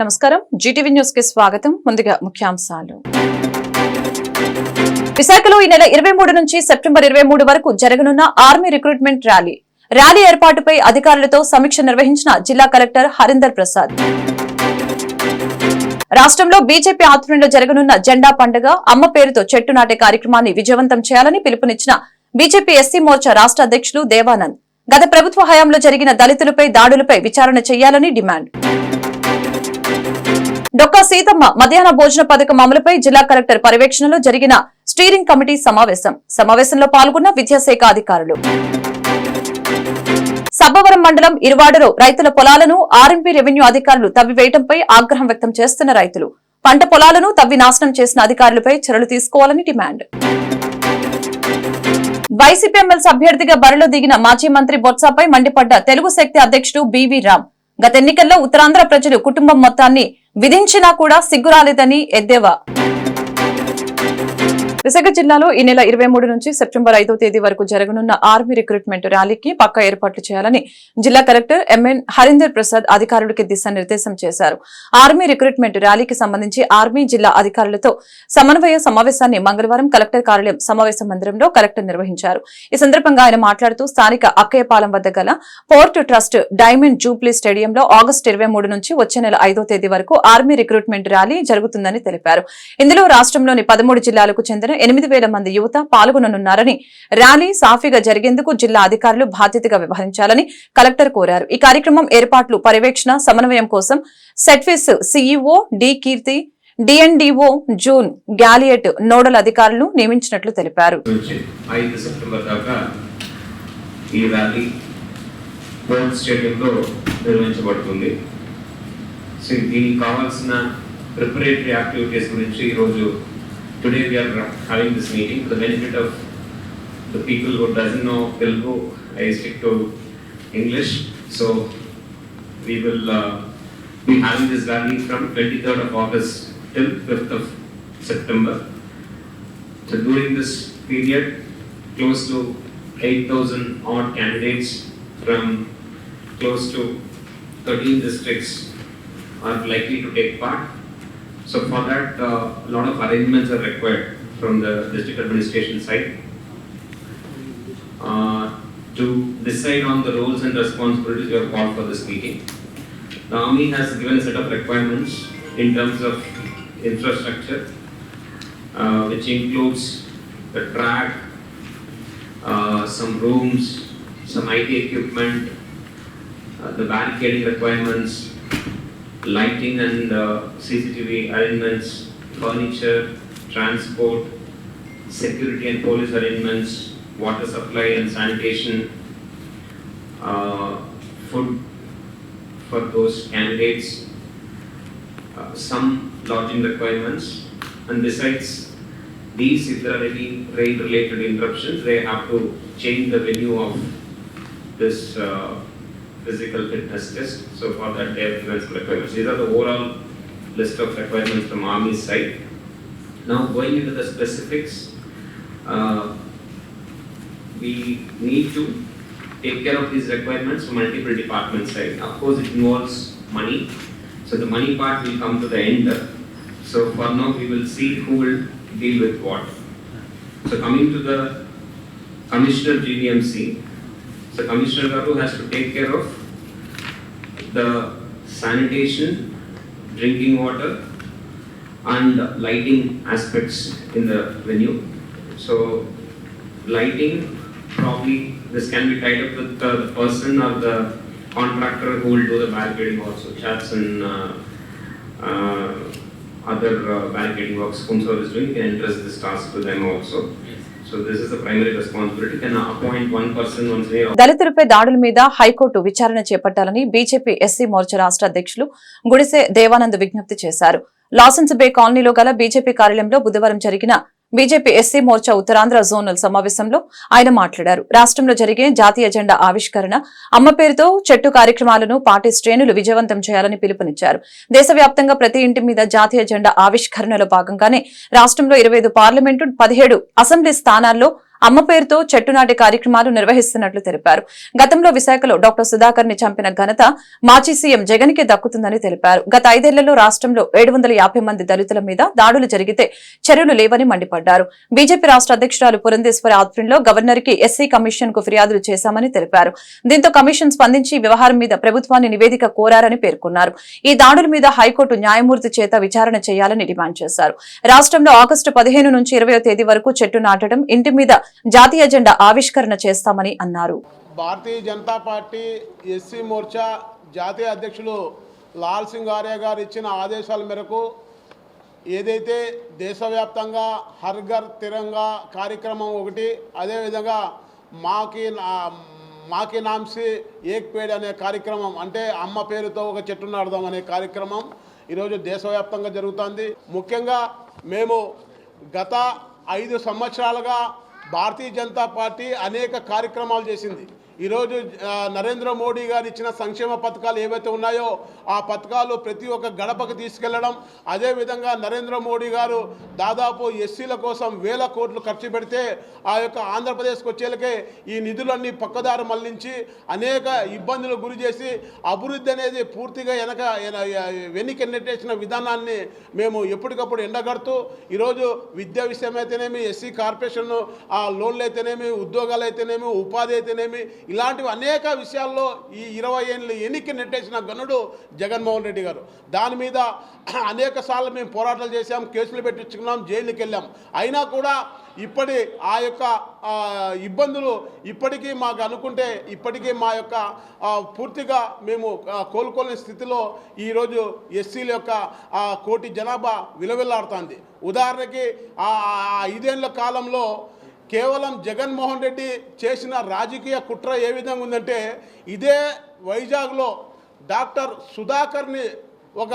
నమస్కారం Zee TV news కి స్వాగతం. ముందుగా ముఖ్యాంశాలు. విశాఖలో ఈ నెల 23 నుంచి సెప్టెంబర్ 23 వరకు జరగనున్న ఆర్మీ రిక్రూట్మెంట్ ర్యాలీ ఏర్పాటుపై అధికారులతో సమీక్ష నిర్వహించిన జిల్లా కలెక్టర్ హరీందర్ ప్రసాద్. రాష్ట్రంలో బీజేపీ ఆధ్వర్యంలో జరగనున్న జెండా పండుగ అమ్మ పేరుతో చెట్టు నాటే కార్యక్రమాన్ని విజయవంతం చేయాలని పిలుపునిచ్చిన బీజేపీ ఎస్సీ మోర్చా రాష్ట్ర అధ్యక్షులు దేవానంద్. గత ప్రభుత్వ హయాంలో జరిగిన దళితులపై దాడులపై విచారణ చేయాలని డిమాండ్. డొక్కా సీతమ్మ మధ్యాహ్న భోజన పథకం అమలుపై జిల్లా కలెక్టర్ పర్యవేక్షణలో జరిగిన స్టీరింగ్ కమిటీ సమావేశంలో పాల్గొన్న విద్యాశాఖ అధికారులు. సబ్బవరం మండలం ఇరువాడలో రైతుల పొలాలను ఆర్ఎంపీ రెవెన్యూ అధికారులు తవ్వివేయడంపై ఆగ్రహం వ్యక్తం చేస్తున్న రైతులు. పంట పొలాలను తవ్వి నాశనం చేసిన అధికారులపై చర్యలు తీసుకోవాలని డిమాండ్. వైసీపీ ఎమ్మెల్సీ అభ్యర్థిగా బరిలో దిగిన మాజీ మంత్రి బొత్సపై మండిపడ్డ తెలుగు శక్తి అధ్యక్షుడు బీవీ రామ్. గత ఎన్నికల్లో ఉత్తరాంధ్ర ప్రజలు కుటుంబం మొత్తాన్ని విధించినా కూడా సిగ్గురాలేదని ఎద్దేవా. విశాఖ జిల్లాలో ఈ నెల 23 నుంచి సెప్టెంబర్ 5వ తేదీ వరకు జరగనున్న ఆర్మీ రిక్రూట్మెంట్ ర్యాలీకి పక్కా ఏర్పాట్లు చేయాలని జిల్లా కలెక్టర్ ఎంఎన్ హరీందర్ ప్రసాద్ అధికారులకు దిశానిర్దేశం చేశారు. ఆర్మీ రిక్రూట్మెంట్ ర్యాలీకి సంబంధించి ఆర్మీ జిల్లా అధికారులతో సమన్వయ సమావేశాన్ని మంగళవారం కలెక్టర్ కార్యాలయం సమావేశ మందిరంలో కలెక్టర్ నిర్వహించారు. ఈ సందర్భంగా ఆయన మాట్లాడుతూ స్థానిక అక్కయ్యపాలెం వద్ద గల పోర్ట్ ట్రస్ట్ డైమండ్ జూబ్లీ స్టేడియంలో ఆగస్టు 23 నుంచి వచ్చే నెల 5వ తేదీ వరకు ఆర్మీ రిక్రూట్మెంట్ ర్యాలీ జరుగుతుందని తెలిపారు. ఇందులో రాష్ట్రంలోని 13 జిల్లాలకు చెందిన 8,000 మంది యువత పాల్గొననున్నారని, ర్యాలీ సాఫీగా జరిగేందుకు జిల్లా అధికారులు బాధ్యతగా వ్యవహరించాలని కలెక్టర్ కోరారు. ఈ కార్యక్రమం ఏర్పాట్లు, పర్యవేక్షణ, సమన్వయం కోసం సెట్ఫిస్ సీఈఓ డి కీర్తి, డిఎన్డీఓ జూన్ గ్యాలియట్ నోడల్ అధికారులను నియమించినట్లు తెలిపారు. ప్రిపరేటరీ యాక్టివిటీస్ గురించి ఈరోజు today we are having this meeting for the benefit of the people who doesn't know Telugu. I stick to English, so we will be having this rally from 23rd of August till 5th of September. So during this period, close to 8,000 odd candidates from close to 13 districts are likely to take part. So for that, a lot of arrangements are required from the district administration side to decide on the roles and responsibilities we have called for this meeting. The Army has given a set of requirements in terms of infrastructure, which includes the track, some rooms, some IT equipment, the barricading requirements, lighting and CCTV arrangements, furniture, transport, security and police arrangements, water supply and sanitation, food for those candidates, some lodging requirements, and besides these, if there are any rain related interruptions, they have to change the venue of this physical fitness test. So for that they have given some requirements. These are the overall list of requirements from Army's side. Now going into the specifics, we need to take care of these requirements from multiple departments side. Of course it involves money, so the money part will come to the end. So for now we will see who will deal with what. So coming to the Commissioner GDMC, so Commissioner Garu has to take care of the sanitation, drinking water and lighting aspects in the venue. So lighting, probably this can be tied up with the person or the contractor who will do the barricading also, chats and other barricading works, whomsoever is doing, can entrust this task to them also. So this is the primary responsibility. Can appoint one person once a year. దళితులపై దాడుల మీద high court విచారణ చేపట్టాలని BJP SC Morcha రాష్ట్ర అధ్యక్షులు గుడిసె దేవానంద్ విజ్ఞప్తి చేశారు. లాసెన్స్ బే కాలనీలో గల బీజేపీ కార్యాలయంలో బుధవారం జరిగిన BJP SC Morcha Uttarandhra zonal సమావేశంలో ఆయన మాట్లాడారు. రాష్ట్రంలో జరిగే జాతీయ జెండా ఆవిష్కరణ, అమ్మ పేరుతో చెట్టు కార్యక్రమాలను పార్టీ శ్రేణులు విజయవంతం చేయాలని పిలుపునిచ్చారు. దేశవ్యాప్తంగా ప్రతి ఇంటి మీద జాతీయ జెండా ఆవిష్కరణలో భాగంగానే రాష్ట్రంలో 25 పార్లమెంటు, 17 అసెంబ్లీ స్థానాల్లో అమ్మ పేరుతో చెట్టు నాటే కార్యక్రమాలు నిర్వహిస్తున్నట్లు తెలిపారు. గతంలో విశాఖలో డాక్టర్ సుధాకర్ ని చంపిన ఘనత మాజీ సీఎం జగన్ కే దక్కుతుందని తెలిపారు. గత 5 ఏళ్లలో రాష్ట్రంలో 750 మంది దళితుల మీద దాడులు జరిగితే చర్యలు లేవని మండిపడ్డారు. బీజేపీ రాష్ట్ర అధ్యక్షురాలు పురంధేశ్వరి ఆధ్వర్యంలో గవర్నర్ కి ఎస్సీ కమిషన్ కు ఫిర్యాదులు చేశామని తెలిపారు. దీంతో కమిషన్ స్పందించి వ్యవహారం మీద ప్రభుత్వాన్ని నివేదిక కోరారని పేర్కొన్నారు. ఈ దాడుల మీద హైకోర్టు న్యాయమూర్తి చేత విచారణ చేయాలని డిమాండ్ చేశారు. రాష్ట్రంలో ఆగస్టు 15 నుంచి 20వ తేదీ వరకు చెట్టు నాటడం, ఇంటి మీద జాతీయ జెండా ఆవిష్కరణ చేస్తామని అన్నారు. భారతీయ జనతా పార్టీ ఎస్సీ మోర్చా జాతీయ అధ్యక్షులు లాల్ సింగ్ ఆర్య గారు ఇచ్చిన ఆదేశాల మేరకు ఏదైతే దేశవ్యాప్తంగా హర్ ఘర్ తిరంగా కార్యక్రమం ఒకటి, అదేవిధంగా మాకి నామ్సి ఏక్ పేడ్ అనే కార్యక్రమం, అంటే అమ్మ పేరుతో ఒక చెట్టు నాటుదాం అనే కార్యక్రమం ఈరోజు దేశవ్యాప్తంగా జరుగుతుంది. ముఖ్యంగా మేము గత 5 సంవత్సరాలుగా భారతీయ జనతా పార్టీ అనేక కార్యక్రమాలు చేసింది. ఈరోజు నరేంద్ర మోడీ గారు ఇచ్చిన సంక్షేమ పథకాలు ఏవైతే ఉన్నాయో ఆ పథకాలు ప్రతి ఒక్క గడపకు తీసుకెళ్లడం, అదేవిధంగా నరేంద్ర మోడీ గారు దాదాపు ఎస్సీల కోసం 1000 కోట్లు ఖర్చు పెడితే ఆ యొక్క ఆంధ్రప్రదేశ్కి వచ్చేలకే ఈ నిధులన్నీ పక్కదారి మళ్లించి అనేక ఇబ్బందులకు గురి చేసి అభివృద్ధి అనేది పూర్తిగా వెనక్కి నెట్టేసిన విధానాన్ని మేము ఎప్పటికప్పుడు ఎండగడుతూ ఈరోజు విద్యా విషయం అయితేనేమి, ఎస్సీ కార్పొరేషన్ లోన్లు అయితేనేమి, ఉద్యోగాలు అయితేనేమి, ఉపాధి అయితేనేమి, ఇలాంటివి అనేక విషయాల్లో ఈ 20 ఏళ్ళు ఎన్నిక నెట్టేసిన గనుడు జగన్మోహన్ రెడ్డి గారు. దాని మీద అనేక సార్లు మేము పోరాటాలు చేశాం, కేసులు పెట్టించుకున్నాం, జైలుకి వెళ్ళాం. అయినా కూడా ఇప్పటి ఆ యొక్క ఇబ్బందులు ఇప్పటికీ మాకు అనుకుంటే ఇప్పటికీ మా యొక్క పూర్తిగా మేము కోలుకోలేని స్థితిలో ఈరోజు ఎస్సీల యొక్క 1 కోటి జనాభా విలువెల్లాడుతుంది. ఉదాహరణకి 5 ఏళ్ల కాలంలో కేవలం జగన్మోహన్ రెడ్డి చేసిన రాజకీయ కుట్ర ఏ విధంగా ఉందంటే, ఇదే వైజాగ్లో డాక్టర్ సుధాకర్ని ఒక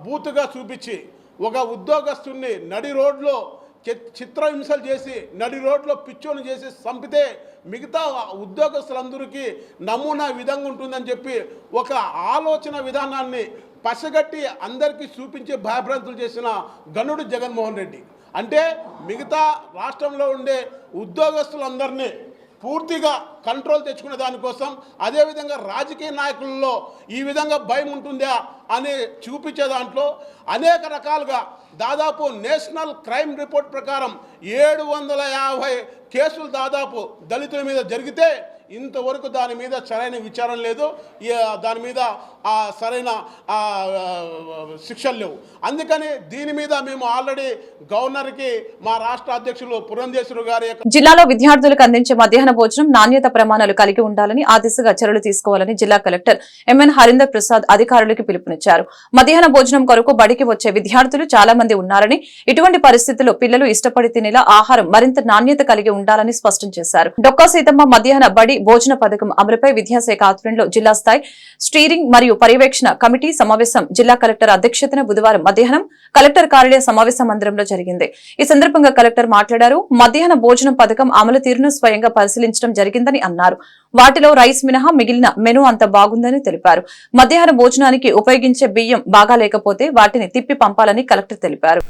బూతుగా చూపించి ఒక ఉద్యోగస్తుని నడి రోడ్లో చిత్రహింసలు చేసి నడి రోడ్లో పిచ్చోని చేసి చంపితే మిగతా ఉద్యోగస్తులందరికీ నమూనా విధంగా ఉంటుందని చెప్పి ఒక ఆలోచన విధానాన్ని పసగట్టి అందరికీ చూపించి భయభ్రాంతులు చేసిన గనుడు జగన్మోహన్ రెడ్డి. అంటే మిగతా రాష్ట్రంలో ఉండే ఉద్యోగస్తులందరినీ పూర్తిగా కంట్రోల్ తెచ్చుకునే దానికోసం, అదేవిధంగా రాజకీయ నాయకుల్లో ఈ విధంగా భయం ఉంటుందా అని చూపించే దాంట్లో అనేక రకాలుగా దాదాపు నేషనల్ క్రైమ్ రిపోర్ట్ ప్రకారం 750 కేసులు దాదాపు దళితుల మీద జరిగితే ఇంతవరకు దాని మీద సరైన విచారణ లేదు, దాని మీద సరైన శిక్షలు లేవు. అందుకని దీని మీద మేము ఆల్రెడీ గవర్నర్కి మా రాష్ట్ర అధ్యక్షులు పురంధేశ్వరి గారి జిల్లాలో విద్యార్థులకు అందించే మధ్యాహ్న భోజనం నాణ్యత ప్రమాణాలు కలిగి ఉండాలని, ఆ దిశగా చర్యలు తీసుకోవాలని జిల్లా కలెక్టర్ ఎంఎన్ హరీందర్ ప్రసాద్ అధికారులకు పిలుపునిచ్చారు. మధ్యాహ్న భోజనం కొరకు బడికి వచ్చే విద్యార్థులు చాలా మంది ఉన్నారని, ఇటువంటి పరిస్థితుల్లో పిల్లలు ఇష్టపడి తినేలా ఆహారం మరింత నాణ్యత కలిగి ఉండాలని స్పష్టం చేశారు. డొక్కా సీతమ్మ మధ్యాహ్న బడి భోజన పథకం అమలుపై విద్యాశాఖ ఆధ్వర్యంలో జిల్లా స్థాయి స్టీరింగ్ మరియు పర్యవేక్షణ కమిటీ సమావేశం జిల్లా కలెక్టర్ అధ్యక్షతన బుధవారం మధ్యాహ్నం కలెక్టర్ కార్యాలయ సమావేశ మందిరంలో జరిగింది. ఈ సందర్భంగా కలెక్టర్ మాట్లాడారు. మధ్యాహ్న భోజనం పథకం అమలు తీరును స్వయంగా పరిశీలించడం జరిగిందని అన్నారు. వాటిలో రైస్ మినహా మిగిలిన మెనూ అంత బాగుందని తెలిపారు. మధ్యాహ్న భోజనానికి ఉపయోగించే బియ్యం బాగా లేకపోతే వాటిని తిప్పి పంపాలని కలెక్టర్ తెలిపారు.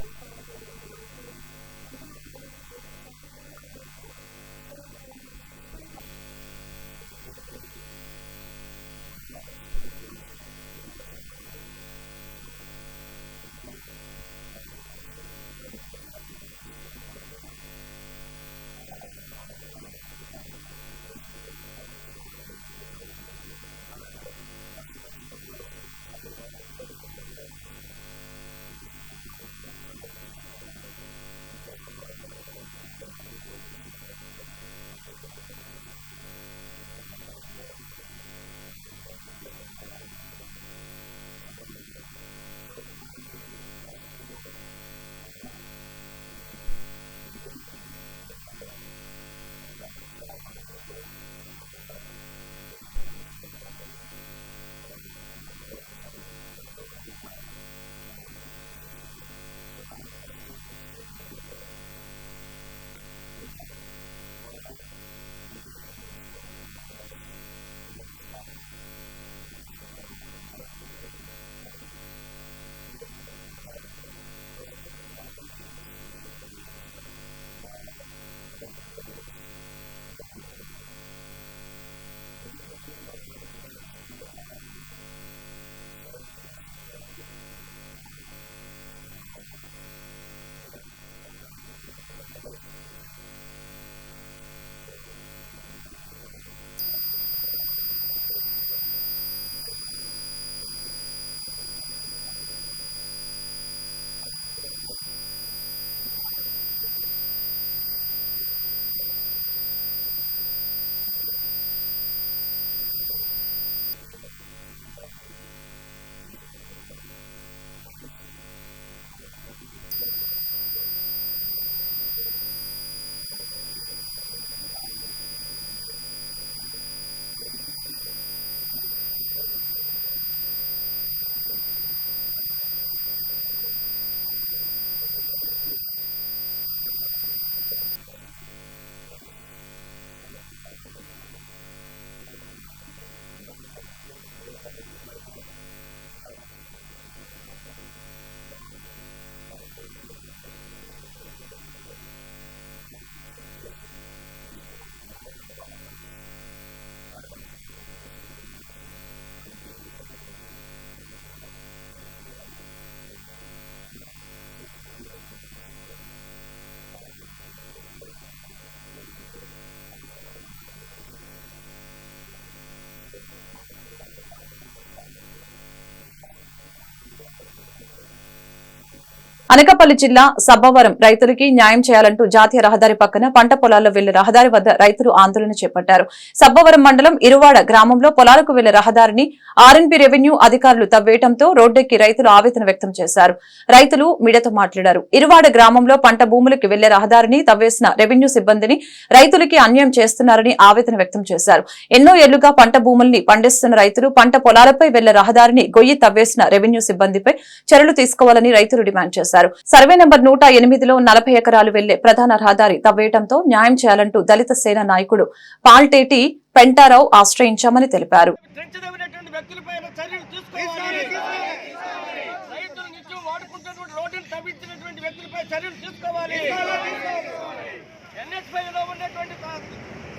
అనకాపల్లి జిల్లా సబ్బవరం రైతులకి న్యాయం చేయాలంటూ జాతీయ రహదారి పక్కన పంట పొలాల్లో వెళ్లే రహదారి వద్ద రైతులు ఆందోళన చేపట్టారు. సబ్బవరం మండలం ఇరువాడ గ్రామంలో పొలాలకు వెళ్లే రహదారిని ఆర్ఎన్బి రెవెన్యూ అధికారులు తవ్వేయడంతో రోడ్డెక్కి రైతులు ఆవేదన వ్యక్తం చేశారు. రైతులు మీడియాతో మాట్లాడారు. ఇరువాడ గ్రామంలో పంట భూములకు వెళ్లే రహదారిని తవ్వేసిన రెవెన్యూ సిబ్బందిని రైతులకి అన్యాయం చేస్తున్నారని ఆవేదన వ్యక్తం చేశారు. ఎన్నో ఏళ్లుగా పంట భూముల్ని పండిస్తున్న రైతులు పంట పొలాలపై వెళ్లే రహదారిని గొయ్యి తవ్వేసిన రెవెన్యూ సిబ్బందిపై చర్యలు తీసుకోవాలని రైతులు డిమాండ్ చేశారు. సర్వే నంబర్ 108లో 40 ఎకరాలు వెళ్లే ప్రధాన రహదారి తవ్వేయడంతో న్యాయం చేయాలంటూ దళిత సేన నాయకుడు పాల్టేటి పెంటారావు ఆశ్రయించామని తెలిపారు.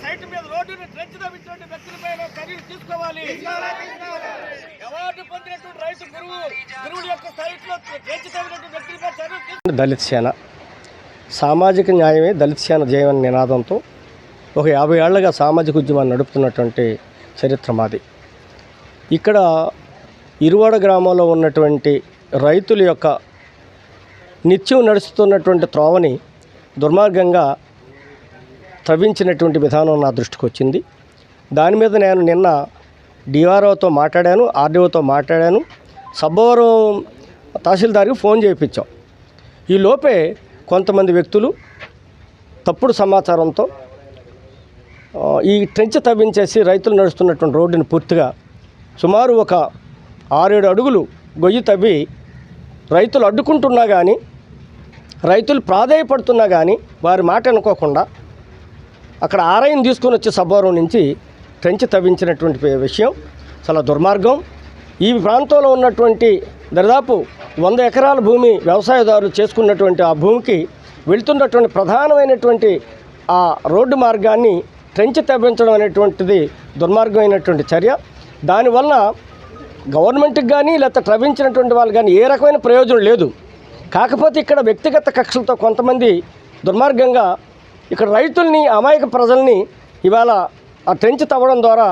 సైట్ మీద రోడ్డుని ట్రెంచ్ తవ్వించినటువంటి వ్యక్తులపైన చర్యలు తీసుకోవాలి. అవార్డు పొందినటువంటి రైతు గురువుల యొక్క సైట్లో ట్రెంచ్ తవ్వినటువంటి వ్యక్తులపై చర్యలు. దళిత సేన సామాజిక న్యాయమే దళిత సేన జయమని నినాదంతో ఒక 50 ఏళ్లుగా సామాజిక ఉద్యమాన్ని నడుపుతున్నటువంటి చరిత్ర మాది. ఇక్కడ ఇరువాడ గ్రామంలో ఉన్నటువంటి రైతుల యొక్క నిత్యం నడుస్తున్నటువంటి త్రోవని దుర్మార్గంగా తవ్వించినటువంటి విధానం నా దృష్టికి వచ్చింది. దాని మీద నేను నిన్న డిఆర్ఓతో మాట్లాడాను, ఆర్డీఓతో మాట్లాడాను, సబ్బవరం తహసీల్దార్కి ఫోన్ చేయించాం. ఈ లోపే కొంతమంది వ్యక్తులు తప్పుడు సమాచారంతో ఈ ట్రెంచ్ తవ్వించేసి రైతులు నడుస్తున్నటువంటి రోడ్డుని పూర్తిగా సుమారు ఒక 6-7 అడుగులు గొయ్యి తవ్వి రైతులు అడ్డుకుంటున్నా కానీ, రైతులు ప్రాధేయపడుతున్నా కానీ వారి మాట అనుకోకుండా అక్కడ ఆర్ఐని తీసుకొని వచ్చి సబ్బవరం నుంచి ట్రెంచ్ తవ్వించినటువంటి విషయం చాలా దుర్మార్గం. ఈ ప్రాంతంలో ఉన్నటువంటి దాదాపు 100 ఎకరాల భూమి వ్యవసాయదారులు చేసుకున్నటువంటి ఆ భూమికి వెళ్తున్నటువంటి ప్రధానమైనటువంటి ఆ రోడ్డు మార్గాన్ని ట్రెంచ్ తవ్వించడం అనేటువంటిది దుర్మార్గమైనటువంటి చర్య. దానివల్ల గవర్నమెంట్కి కానీ లేకపోతే తవ్వించినటువంటి వాళ్ళు కానీ ఏ రకమైన ప్రయోజనం లేదు. కాకపోతే ఇక్కడ వ్యక్తిగత కక్షలతో కొంతమంది దుర్మార్గంగా ఇక్కడ రైతుల్ని, అమాయక ప్రజల్ని ఇవాళ ఆ ట్రెంచ్ తవ్వడం ద్వారా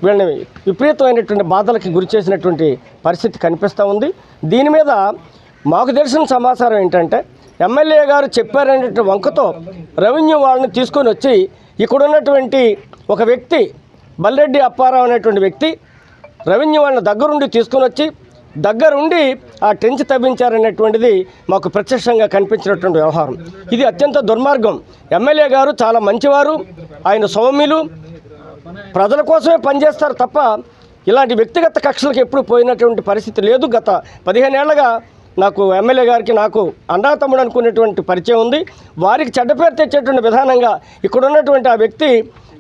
వీళ్ళని విపరీతమైనటువంటి బాధలకి గురి చేసినటువంటి పరిస్థితి కనిపిస్తూ ఉంది. దీని మీద మాకు తెలిసిన సమాచారం ఏంటంటే ఎమ్మెల్యే గారు చెప్పారనేటువంటి వంకతో రెవెన్యూ వాళ్ళని తీసుకొని వచ్చి ఇక్కడ ఉన్నటువంటి ఒక వ్యక్తి బల్రెడ్డి అప్పారావు అనేటువంటి వ్యక్తి రెవెన్యూ వాళ్ళని దగ్గరుండి తీసుకొని వచ్చి దగ్గరుండి ఆ ట్రెంచ్ తవ్వించారనేటువంటిది మాకు ప్రత్యక్షంగా కనిపించినటువంటి వ్యవహారం. ఇది అత్యంత దుర్మార్గం. ఎమ్మెల్యే గారు చాలా మంచివారు, ఆయన సౌమ్యులు, ప్రజల కోసమే పనిచేస్తారు తప్ప ఇలాంటి వ్యక్తిగత కక్షలకు ఎప్పుడు పోయినటువంటి పరిస్థితి లేదు. గత 15 ఏళ్లుగా నాకు ఎమ్మెల్యే గారికి నాకు అన్నా తమ్ముడు అనుకునేటువంటి పరిచయం ఉంది. వారికి చెడ్డ పేరు తెచ్చేటువంటి విధానంగా ఇక్కడ ఉన్నటువంటి ఆ వ్యక్తి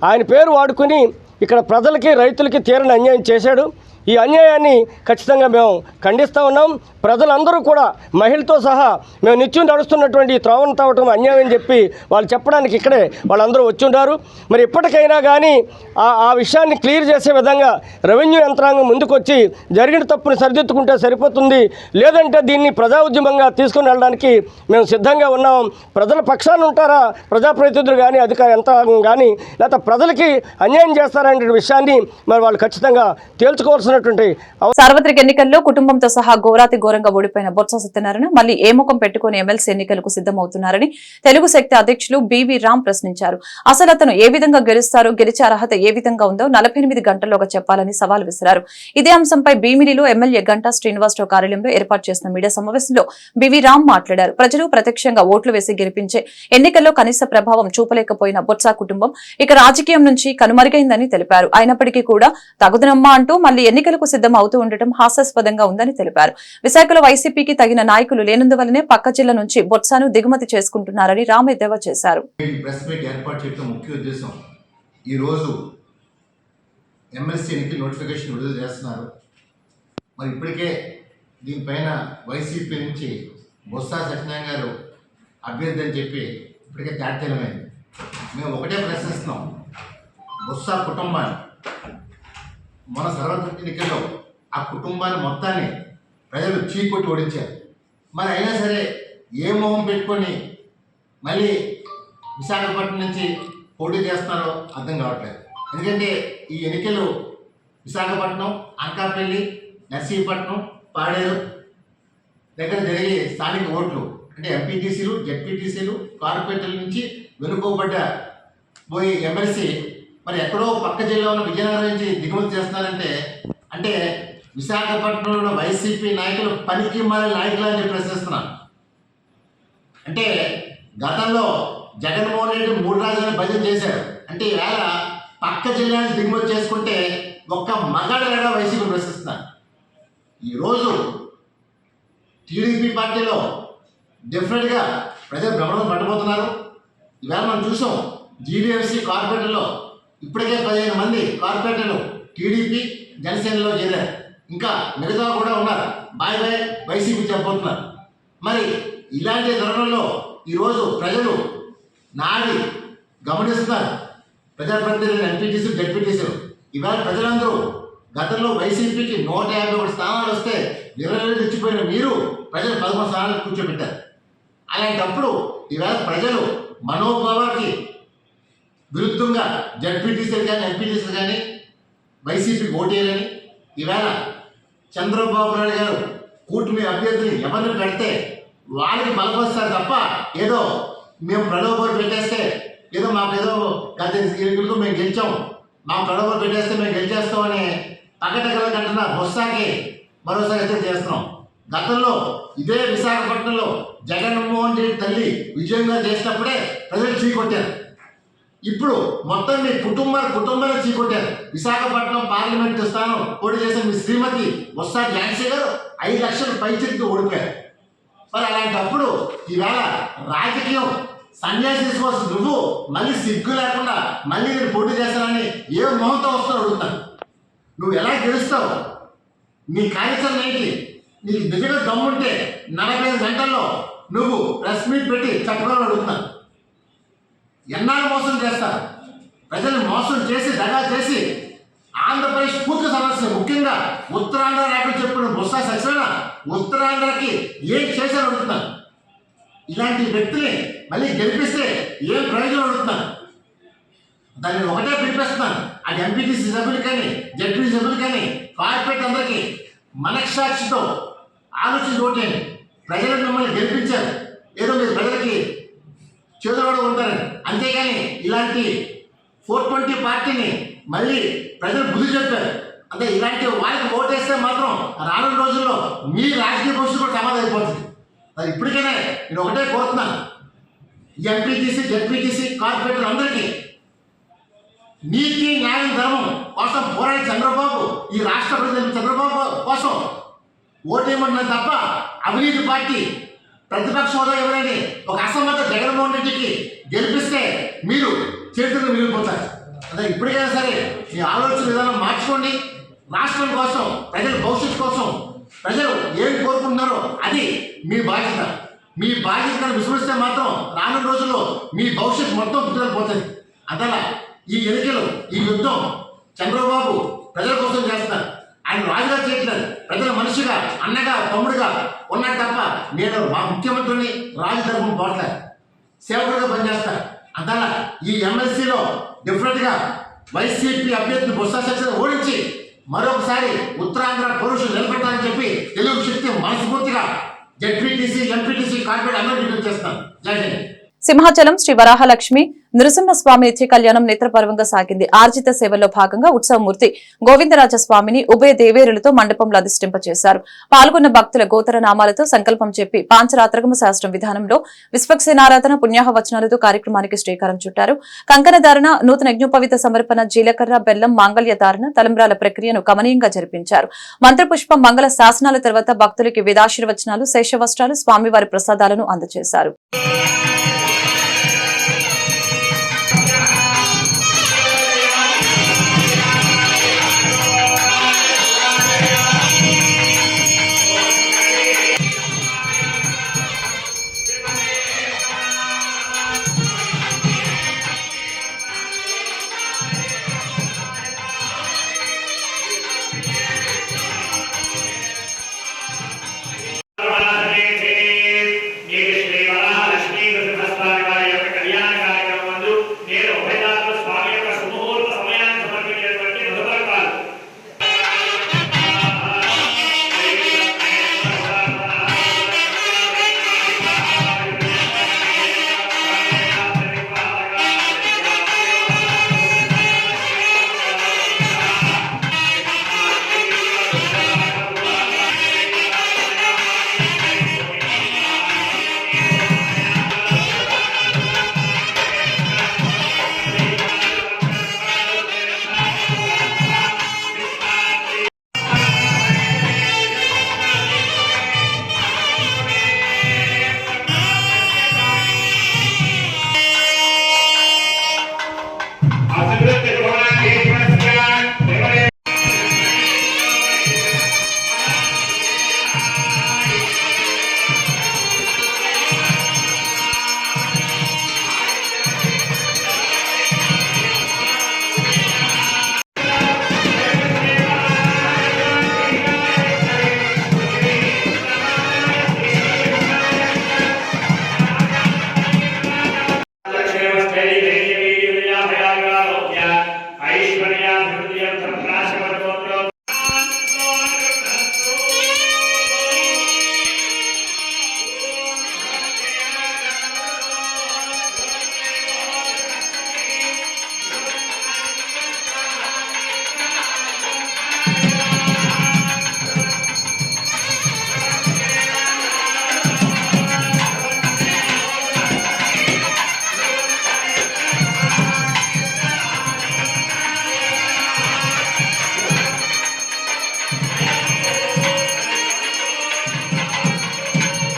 ఆయన పేరు వాడుకుని ఇక్కడ ప్రజలకి, రైతులకి తీరని అన్యాయం చేశాడు. ఈ అన్యాయాన్ని ఖచ్చితంగా మేము ఖండిస్తూ ఉన్నాం. ప్రజలందరూ కూడా మహిళతో సహా మేము నిత్యం నడుస్తున్నటువంటి ఈ త్రోవను తవ్వటం అన్యాయం అని చెప్పి వాళ్ళు చెప్పడానికి ఇక్కడే వాళ్ళందరూ వచ్చి ఉన్నారు. మరి ఇప్పటికైనా కానీ ఆ విషయాన్ని క్లియర్ చేసే విధంగా రెవెన్యూ యంత్రాంగం ముందుకొచ్చి జరిగిన తప్పుని సరిదిద్దుకుంటే సరిపోతుంది. లేదంటే దీన్ని ప్రజా ఉద్యమంగా తీసుకుని వెళ్ళడానికి మేము సిద్ధంగా ఉన్నాం. ప్రజల పక్షాన ఉంటారా ప్రజాప్రతినిధులు కానీ, అధికార యంత్రాంగం కానీ, లేకపోతే ప్రజలకి అన్యాయం చేస్తారనే విషయాన్ని మరి వాళ్ళు ఖచ్చితంగా తేల్చుకోవాల్సిన. సార్వత్రిక ఎన్నికల్లో కుటుంబంతో సహా ఘోరంగా ఓడిపోయిన బొత్స సత్యనారాయణ మళ్లీ ఏ ముఖం పెట్టుకుని ఎమ్మెల్సీ ఎన్నికలకు సిద్దమవుతున్నారని తెలుగు శక్తి అధ్యక్షులు బివి రామ్ ప్రశ్నించారు. అసలు అతను ఏ విధంగా గెలుస్తారో, గెలిచే అర్హత ఏ విధంగా ఉందో 48 గంటల్లోగా చెప్పాలని సవాల్ విసిరారు. ఇదే అంశంపై భీమిలిలో ఎమ్మెల్యే గంటా శ్రీనివాసరావు కార్యాలయంలో ఏర్పాటు చేసిన మీడియా సమావేశంలో బివి రామ్ మాట్లాడారు. ప్రజలు ప్రత్యక్షంగా ఓట్లు వేసి గెలిపించే ఎన్నికల్లో కనీస ప్రభావం చూపలేకపోయిన బొత్స కుటుంబం ఇక రాజకీయం నుంచి కనుమరుగైందని తెలిపారు. అయినప్పటికీ కూడా తగుదనమ్మా అంటూ మళ్లీ ఎన్నికలకు సిద్ధం అవుతూ ఉండటం హాస్యాస్పదంగా ఉందని తెలిపారు. విశాఖలో వైసీపీకి తగిన నాయకులు లేనందువల్లనే పక్క జిల్లా నుంచి బొత్సాను దిగుమతి చేసుకుంటున్నారని రామ్ ఎద్దేవా చేశారు. మరి ఇప్పటికే దీనిపైన వైసీపీ నుంచి బొత్స సత్యనారాయణ గారు అభ్యర్థి అని చెప్పి ఇప్పటికే తేటతెల్లమైంది. మేము ఒకటే ప్రశ్నిస్తున్నాం, బొత్స కుటుంబాన్ని మన సార్వత్రిక ఎన్నికల్లో ఆ కుటుంబాన్ని మొత్తాన్ని ప్రజలు చీకొట్టి ఓడించారు. మరి అయినా సరే ఏ మొహం పెట్టుకొని మళ్ళీ విశాఖపట్నం నుంచి పోటీ చేస్తున్నారో అర్థం కావట్లేదు. ఎందుకంటే ఈ ఎన్నికలు విశాఖపట్నం, అనకాపల్లి, నర్సీపట్నం, పాడేరు దగ్గర జరిగే స్థానిక ఓట్లు అంటే ఎంపీటీసీలు, జెడ్పీటీసీలు, కార్పొరేటర్ల నుంచి వెనుకోబడ్డ పోయి ఎమ్మెల్సీ మరి ఎక్కడో పక్క జిల్లా ఉన్న విజయనగరం నుంచి దిగుమతి చేస్తున్నారంటే అంటే విశాఖపట్నంలో వైసీపీ నాయకులు పనికి మాలిన నాయకులు అని చెప్పి ప్రశ్నిస్తున్నాను. అంటే గతంలో జగన్మోహన్ రెడ్డి 3 రాజధానులు భజన చేశారు. అంటే ఈవేళ పక్క జిల్లా నుంచి దిగుమతి చేసుకుంటే ఒక్క మగాడగా వైసీపీ ప్రశ్నిస్తున్నారు. ఈరోజు టీడీపీ పార్టీలో డెఫినెట్గా ప్రజలు భ్రమణం పడిపోతున్నారు. ఈవేళ మనం చూసాం జీవీఎంసీ కార్పొరేటర్లో ఇప్పటికే 15 మంది కార్పొరేటర్లు టీడీపీ జనసేనలో చేరారు. ఇంకా మిగతా కూడా ఉన్నారు. బాయ్ బాయ్ వైసీపీ చెప్పబోతున్నారు. మరి ఇలాంటి తరుణంలో ఈరోజు ప్రజలు నాడి గమనిస్తున్నారు. ప్రజాప్రతినిధులు, ఎంపీటీసీ, జెడ్పీటీసీలు ఇవాళ ప్రజలందరూ గతంలో వైసీపీకి 151 స్థానాలు వస్తే 20 ఇచ్చిపోయిన మీరు ప్రజలు 11 స్థానాలు కూర్చోబెట్టారు. అలాంటప్పుడు ఈవేళ ప్రజలు మనోభావానికి విరుద్ధంగా జెడ్పీటీసీలు కానీ ఎంపీటీసీలు కానీ వైసీపీకి ఓటేయాలని ఈవేళ చంద్రబాబు నాయుడు గారు కూటమి అభ్యర్థిని ఎవరిని పెడితే వాళ్ళకి బలపరుస్తారు తప్ప ఏదో మేము ప్రలోభాలు పెట్టేస్తే ఏదో మాకేదో గత ఎన్నికలకు మేము గెలిచాం, మా ప్రలోభాలు పెట్టేస్తే మేము గెలిచేస్తామని పక్కటగల కంటున్న బొత్సాకి మరోసారి హెచ్చరిక చేస్తున్నాం. గతంలో ఇదే విశాఖపట్నంలో జగన్మోహన్ రెడ్డి తల్లి విజయంగా చేసినప్పుడే ప్రజలు చీకొట్టారు. ఇప్పుడు మొత్తం మీ కుటుంబాన్ని చీకొట్టారు. విశాఖపట్నం పార్లమెంటు స్థానం పోటీ చేసిన మీ శ్రీమతి బొత్స ఝాన్సీ గారు 5 లక్షల పైచికి ఓడిపోయారు. మరి అలాంటప్పుడు ఈవేళ రాజకీయం సన్యాసి తీసుకోవాల్సి నువ్వు మళ్ళీ సిగ్గు లేకుండా మళ్ళీ నేను పోటీ చేస్తానని ఏ మొహంతో వస్తావు అడుగుతాను. నువ్వు ఎలా గెలుస్తావు? నీ కార్యాచరణ ఏంటి? నీకు నిజంగా దమ్ముంటే 45 గంటల్లో నువ్వు ప్రెస్ మీట్ పెట్టి చెప్పగలను అడుగుతున్నాను. ఎన్నాళ్ళు మోసం చేస్తారు? ప్రజలు మోసం చేసి దగా చేసి ఆంధ్రప్రదేశ్ పూర్తి సమస్య, ముఖ్యంగా ఉత్తరాంధ్ర నాయకులు చెప్పిన బొత్స సత్యనారాయణ ఉత్తరాంధ్రకి ఏం చేశారు అడుగుతున్నాను. ఇలాంటి వ్యక్తిని మళ్ళీ గెలిపిస్తే ఏం ప్రయోజనం అడుగుతున్నాను. దాన్ని ఒకటే పిలిపిస్తున్నాను. అది ఎంపీటీసీ సభ్యులు కానీ, జెడ్పీటీ సభ్యులు కానీ, కార్పొరేట్ అందరికీ మనస్సాక్షితో ఆలోచించి ఓటేయండి. ప్రజలు మిమ్మల్ని గెలిపించారు, ఏదో మీరు ప్రజలకి చేదోడు ఉంటారని. అంతేగాని ఇలాంటి 420 పార్టీని మళ్ళీ ప్రజలు బుద్ధి చెప్పారు. అంటే ఇలాంటి వారికి ఓటేస్తే మాత్రం రానున్న రోజుల్లో మీ రాజకీయ భవిష్యత్తు కూడా సమాధి అయిపోతుంది. అది ఇప్పటికైనా నేను ఒకటే కోరుతున్నాను, ఎంపీటీసీ, జెడ్పీటీసీ, కార్పొరేటర్ అందరికీ నీతి, న్యాయం, ధర్మం కోసం పోరాడే చంద్రబాబు, ఈ రాష్ట్ర ప్రజలు చంద్రబాబు కోసం ఓటేయమన్నారు తప్ప అవినీతి పార్టీ ప్రతిపక్ష హోదా ఎవరైనా ఒక అసమ్మత జగన్మోహన్ రెడ్డికి గెలిపిస్తే మీరు చేతులు మిగిలిపోతారు. అదే ఇప్పటికైనా సరే మీ ఆలోచన విధానం మార్చుకోండి. రాష్ట్రం కోసం, ప్రజల భవిష్యత్తు కోసం ప్రజలు ఏం కోరుకుంటున్నారో అది మీ బాధ్యత. మీ బాధ్యతను విస్మరిస్తే మాత్రం రానున్న రోజుల్లో మీ భవిష్యత్తు మొత్తం పుట్టుకుపోతుంది. అందువల్ల ఈ ఎన్నికలు, ఈ యుద్ధం చంద్రబాబు ప్రజల కోసం చేస్తున్నారు. ఆయన రాజుగా చేయట్లేదు, ప్రజల మనిషిగా, అన్నగా, తమ్ముడుగా ఉన్నాడు తప్ప నేను మా ముఖ్యమంత్రిని రాజధర్మం పోట్లేదు, సేవకుడిగా పనిచేస్తారు. అందువల్ల ఈ ఎమ్మెల్సీలో డెఫినెట్గా వైసీపీ అభ్యర్థి బొత్స సత్యనారాయణ ఓడించి మరొకసారి ఉత్తరాంధ్ర పౌరుషులు నిలబెట్టాలని చెప్పి తెలుగు శక్తి మనస్ఫూర్తిగా జెడ్పీటీసీ, ఎంపీటీసీ, కార్పొరేట్ అందరూ విజ్ఞప్తి చేస్తాను. జై హింద్. సింహాచలం శ్రీ వరాహలక్ష్మి నృసింహస్వామి నిత్య కళ్యాణం నేత్రపర్వంగా సాగింది. ఆర్జిత సేవల్లో భాగంగా ఉత్సవమూర్తి గోవిందరాజస్వామిని ఉభయ దేవేరులతో మండపంలో అధిష్టింపచేశారు. పాల్గొన్న భక్తుల గోతర నామాలతో సంకల్పం చెప్పి పాంచరాత్రగమ శాస్త్రం విధానంలో విశ్వక్సేనారాధన, పుణ్యాహ వచనాలతో కార్యక్రమానికి శ్రీకారం చుట్టారు. కంకణ ధారణ, నూతన యజ్ఞోపవిత సమర్పణ, జీలకర్ర, బెల్లం, మాంగళ్య ధారణ, తలంబ్రాల ప్రక్రియను కమనీయంగా జరిపించారు. మంత్రపుష్పం, మంగళ శాసనాల తర్వాత భక్తులకి వేదాశీర్వచనాలు, శేషవస్త్రాలు, స్వామివారి ప్రసాదాలను అందజేశారు. ये श्री वराहलक्ष्मी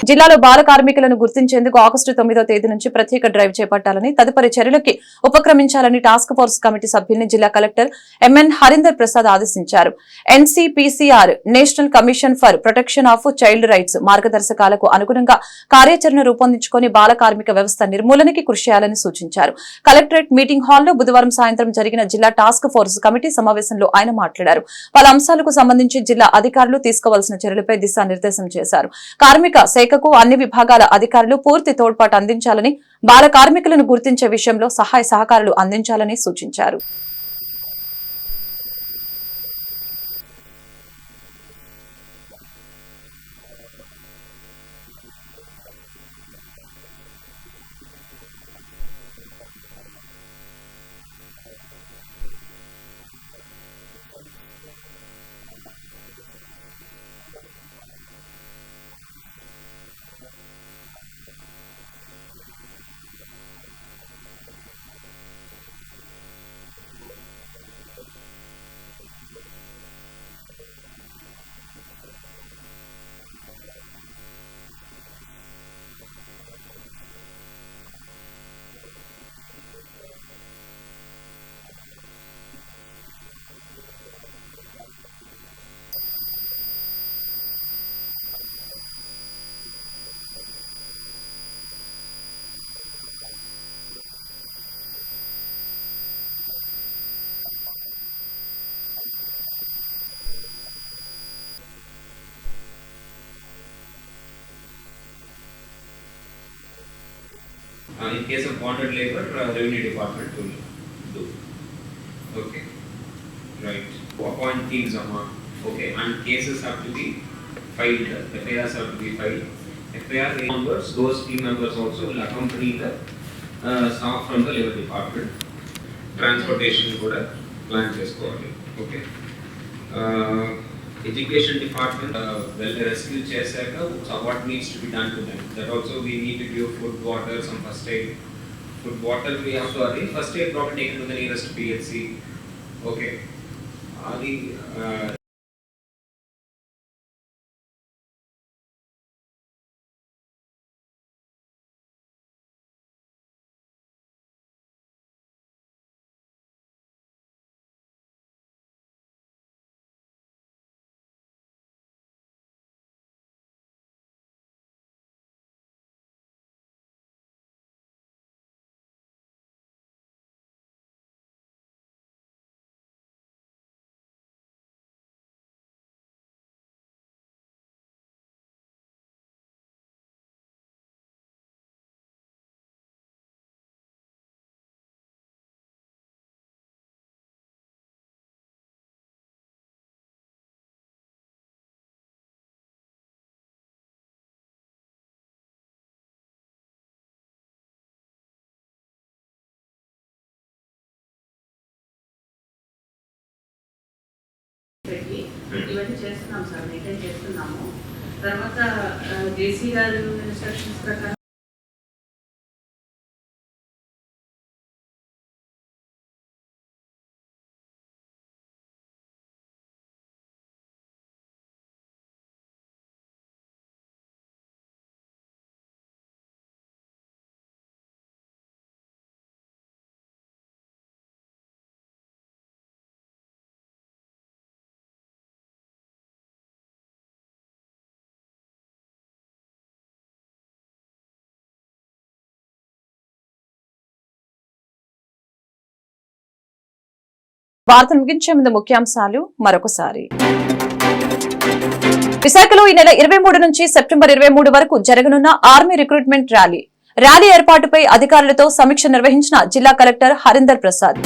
జిల్లాలో బాల కార్మికులను గుర్తించేందుకు ఆగస్టు 9వ తేదీ నుంచి ప్రత్యేక డ్రైవ్ చేపట్టాలని తదుపరి చర్యలకి ఉపక్రమించాలని టాస్క్ ఫోర్స్ కమిటీ సభ్యుల్ని జిల్లా కలెక్టర్ ఎంఎన్ హరీందర్ ప్రసాద్ ఆదేశించారు. NCPCR national commission for protection of child rights మార్గదర్శకాలకు అనుగుణంగా కార్యాచరణ రూపొందించుకొని బాల కార్మిక వ్యవస్థ నిర్మూలనకి కృషి చేయాలని సూచించారు. కలెక్టరేట్ మీటింగ్ హాల్లో బుధవారం సాయంత్రం జరిగిన జిల్లా టాస్క్ ఫోర్స్ కమిటీ సమావేశంలో ఆయన మాట్లాడారు. పలు అంశాలకు సంబంధించి జిల్లా అధికారులు తీసుకోవాల్సిన చర్యలపై దిశానిర్దేశం చేశారు. కార్మిక శాఖకు అన్ని విభాగాల అధికారులు పూర్తి తోడ్పాటు అందించాలని, బాల కార్మికులను గుర్తించే విషయంలో సహాయ సహకారాలు అందించాలని సూచించారు. In case of bonded labor, revenue department will do. Okay, right. Appoint teams among. Okay, and cases have to be filed. FIRs have to be filed. FIR members, those team members also will accompany the staff from the labor department. Transportation kuda plan chesukovali. Okay. Education department, well, rescue chesaka, so what needs to be done to them? That also we need to give food, water, some first aid. Food, water we have to arrange. First aid probably taken to the nearest PHC. Okay. ఇవన్నీ చేస్తున్నాం sir, maintain చేస్తున్నాము. తర్వాత జేసీ గారు instructions ప్రకారం వార్తలు ముగించే ముందు ముఖ్యాంశాలు మరొకసారి. విశాఖలో ఈ నెల 23 నుంచి సెప్టెంబర్ 23 వరకు జరగనున్న ఆర్మీ రిక్రూట్మెంట్ ర్యాలీ ఏర్పాటుపై అధికారులతో సమీక్ష నిర్వహించిన జిల్లా కలెక్టర్ హరీందర్ ప్రసాద్.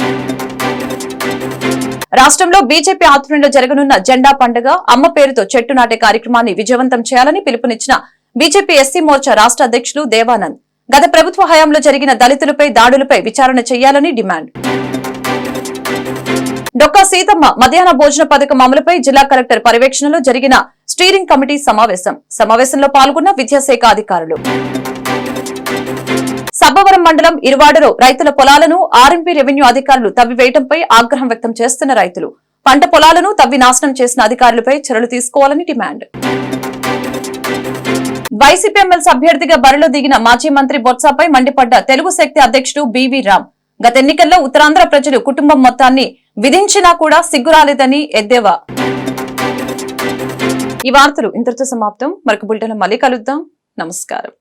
రాష్ట్రంలో బీజేపీ ఆధ్వర్యంలో జరగనున్న జెండా పండుగ అమ్మ పేరుతో చెట్టు నాటే కార్యక్రమాన్ని విజయవంతం చేయాలని పిలుపునిచ్చిన బీజేపీ ఎస్సీ మోర్చా రాష్ట్ర అధ్యక్షులు దేవానంద్. గత ప్రభుత్వ హయాంలో జరిగిన దళితులపై దాడులపై విచారణ చేయాలని డిమాండ్. డొక్కా సీతమ్మ మధ్యాహ్న భోజన పథకం అమలుపై జిల్లా కలెక్టర్ పర్యవేక్షణలో జరిగిన స్టీరింగ్ కమిటీ సమావేశంలో పాల్గొన్న విద్యాశాఖ అధికారులు. సబ్బవరం మండలం ఇరువాడలో రైతుల పొలాలను ఆర్ఎంపీ రెవెన్యూ అధికారులు తవ్వివేయడంపై ఆగ్రహం వ్యక్తం చేస్తున్న రైతులు. పంట పొలాలను తవ్వి నాశనం చేసిన అధికారులపై చర్యలు తీసుకోవాలని డిమాండ్. వైసీపీ ఎమ్మెల్సీ అభ్యర్థిగా బరిలో దిగిన మాజీ మంత్రి బొత్సపై మండిపడ్డ తెలుగు శక్తి అధ్యక్షుడు బివి రామ్. గత ఎన్నికల్లో ఉత్తరాంధ్ర ప్రజలు కుటుంబం మొత్తాన్ని విధించినా కూడా సిగ్గురాలేదని ఎద్దేవా. ఈ వార్తలు ఇంతటితో సమాప్తం. మరొక బులెటిన్లో మళ్ళీ కలుద్దాం. నమస్కారం.